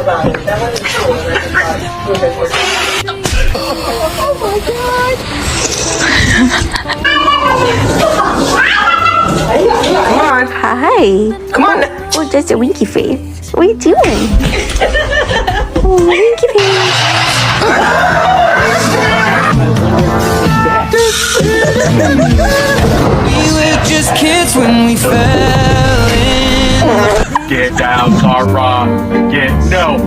Come on. Hi. Come on. Oh, just a winky face. What are you doing? Oh, winky We were just kids when we fell in. Get down, Tara. No.